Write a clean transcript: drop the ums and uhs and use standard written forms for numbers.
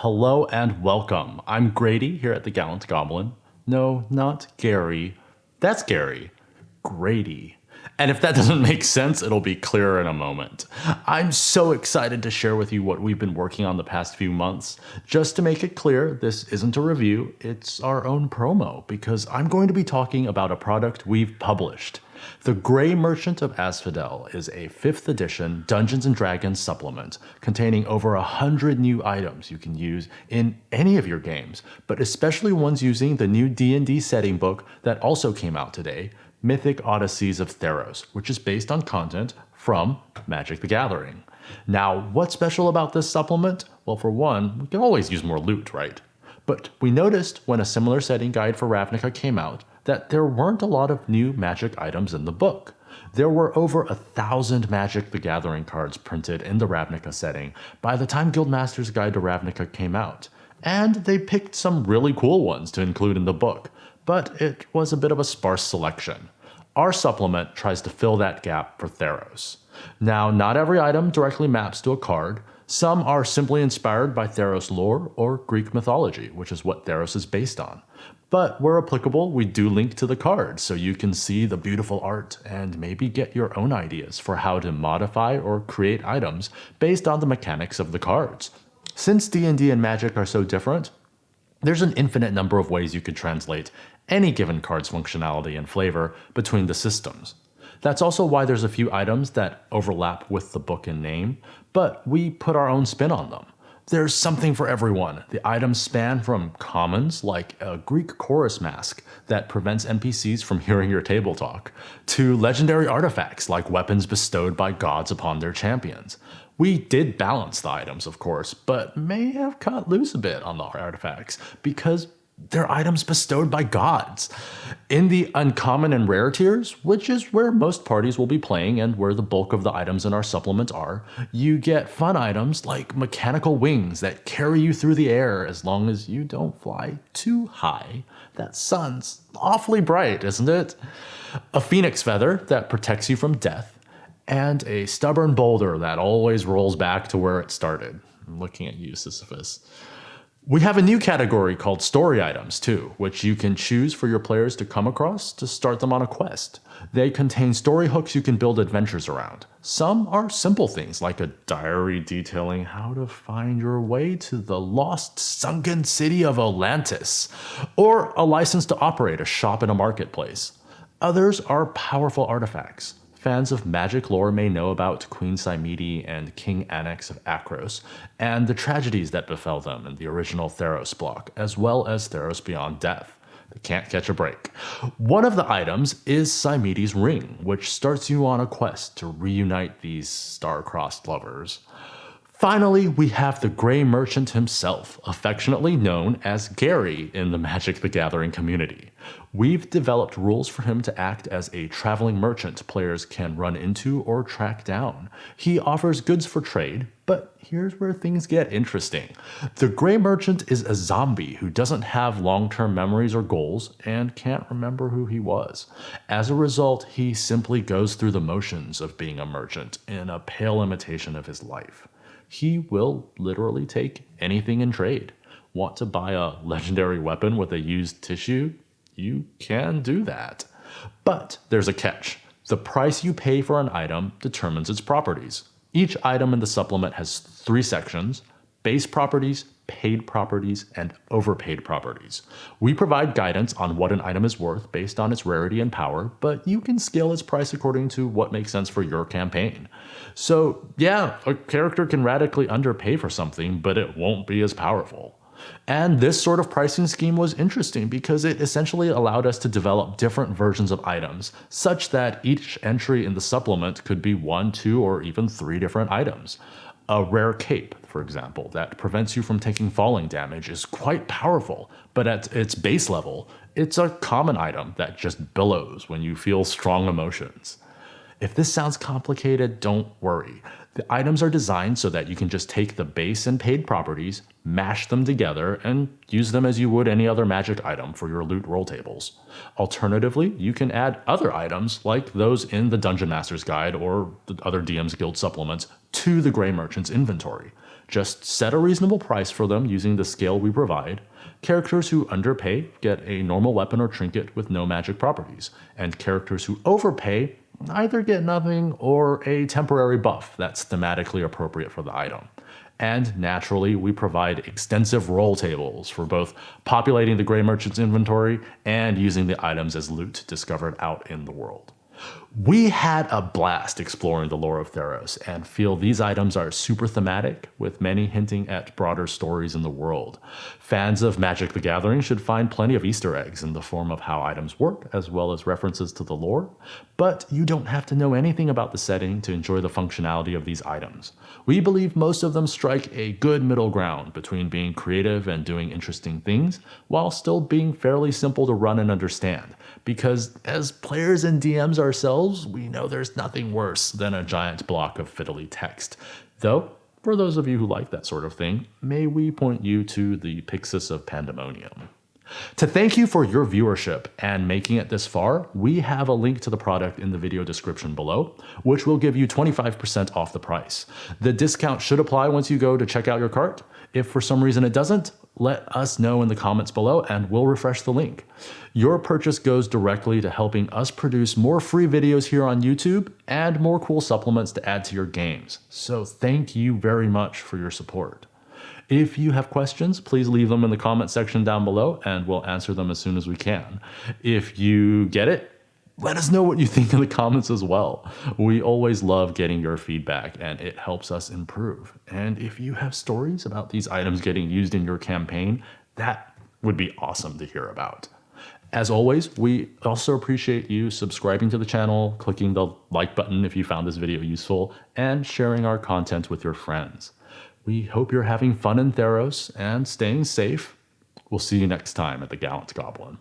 Hello and welcome. I'm Grady here at the Gallant Goblin. No, not Gary. That's Gary. Grady. And if that doesn't make sense, it'll be clearer in a moment. I'm so excited to share with you what we've been working on the past few months. Just to make it clear, this isn't a review, it's our own promo, because I'm going to be talking about a product we've published. The Grey Merchant of Asphodel is a 5th edition Dungeons & Dragons supplement containing over 100 new items you can use in any of your games, but especially ones using the new D&D setting book that also came out today, Mythic Odysseys of Theros, which is based on content from Magic the Gathering. Now, what's special about this supplement? Well, for one, we can always use more loot, right? But we noticed when a similar setting guide for Ravnica came out that there weren't a lot of new magic items in the book. There were over 1,000 Magic the Gathering cards printed in the Ravnica setting by the time Guildmaster's Guide to Ravnica came out, and they picked some really cool ones to include in the book, but it was a bit of a sparse selection. Our supplement tries to fill that gap for Theros. Now, not every item directly maps to a card. Some are simply inspired by Theros lore or Greek mythology, which is what Theros is based on. But where applicable, we do link to the cards so you can see the beautiful art and maybe get your own ideas for how to modify or create items based on the mechanics of the cards. Since D&D and Magic are so different, there's an infinite number of ways you could translate any given card's functionality and flavor between the systems. That's also why there's a few items that overlap with the book in name, but we put our own spin on them. There's something for everyone. The items span from commons, like a Greek chorus mask that prevents NPCs from hearing your table talk, to legendary artifacts like weapons bestowed by gods upon their champions. We did balance the items, of course, but may have cut loose a bit on the artifacts because they're items bestowed by gods. In the uncommon and rare tiers, which is where most parties will be playing and where the bulk of the items in our supplement are, you get fun items like mechanical wings that carry you through the air as long as you don't fly too high. That sun's awfully bright, isn't it? A phoenix feather that protects you from death, and a stubborn boulder that always rolls back to where it started. I'm looking at you, Sisyphus. We have a new category called story items too, which you can choose for your players to come across to start them on a quest. They contain story hooks you can build adventures around. Some are simple things like a diary detailing how to find your way to the lost sunken city of Atlantis, or a license to operate a shop in a marketplace. Others are powerful artifacts. Fans of magic lore may know about Queen Cymede and King Annex of Akros, and the tragedies that befell them in the original Theros block, as well as Theros Beyond Death. They can't catch a break. One of the items is Cymede's Ring, which starts you on a quest to reunite these star-crossed lovers. Finally, we have the Grey Merchant himself, affectionately known as Gary in the Magic the Gathering community. We've developed rules for him to act as a traveling merchant players can run into or track down. He offers goods for trade, but here's where things get interesting. The Grey Merchant is a zombie who doesn't have long-term memories or goals and can't remember who he was. As a result, he simply goes through the motions of being a merchant in a pale imitation of his life. He will literally take anything in trade. Want to buy a legendary weapon with a used tissue? You can do that. But there's a catch. The price you pay for an item determines its properties. Each item in the supplement has 3 sections: base properties, paid properties, and overpaid properties. We provide guidance on what an item is worth based on its rarity and power, but you can scale its price according to what makes sense for your campaign. So yeah, a character can radically underpay for something, but it won't be as powerful. And this sort of pricing scheme was interesting because it essentially allowed us to develop different versions of items, such that each entry in the supplement could be 1, 2, or even 3 different items. A rare cape, for example, that prevents you from taking falling damage is quite powerful, but at its base level, it's a common item that just billows when you feel strong emotions. If this sounds complicated, don't worry. The items are designed so that you can just take the base and paid properties, mash them together, and use them as you would any other magic item for your loot roll tables. Alternatively, you can add other items like those in the Dungeon Master's Guide or the other DM's Guild supplements to the Grey Merchant's inventory. Just set a reasonable price for them using the scale we provide. Characters who underpay get a normal weapon or trinket with no magic properties, and characters who overpay either get nothing or a temporary buff that's thematically appropriate for the item. And naturally, we provide extensive roll tables for both populating the Grey Merchant's inventory and using the items as loot discovered out in the world. We had a blast exploring the lore of Theros and feel these items are super thematic, with many hinting at broader stories in the world. Fans of Magic the Gathering should find plenty of Easter eggs in the form of how items work, as well as references to the lore, but you don't have to know anything about the setting to enjoy the functionality of these items. We believe most of them strike a good middle ground between being creative and doing interesting things, while still being fairly simple to run and understand, because as players and DMs ourselves, we know there's nothing worse than a giant block of fiddly text. Though, for those of you who like that sort of thing, may we point you to the Pixis of Pandemonium. To thank you for your viewership and making it this far, we have a link to the product in the video description below, which will give you 25% off the price. The discount should apply once you go to check out your cart. If for some reason it doesn't, let us know in the comments below and we'll refresh the link. Your purchase goes directly to helping us produce more free videos here on YouTube and more cool supplements to add to your games. So thank you very much for your support. If you have questions, please leave them in the comment section down below and we'll answer them as soon as we can. If you get it, let us know what you think in the comments as well. We always love getting your feedback and it helps us improve. And if you have stories about these items getting used in your campaign, that would be awesome to hear about. As always, we also appreciate you subscribing to the channel, clicking the like button if you found this video useful, and sharing our content with your friends. We hope you're having fun in Theros and staying safe. We'll see you next time at the Gallant Goblin.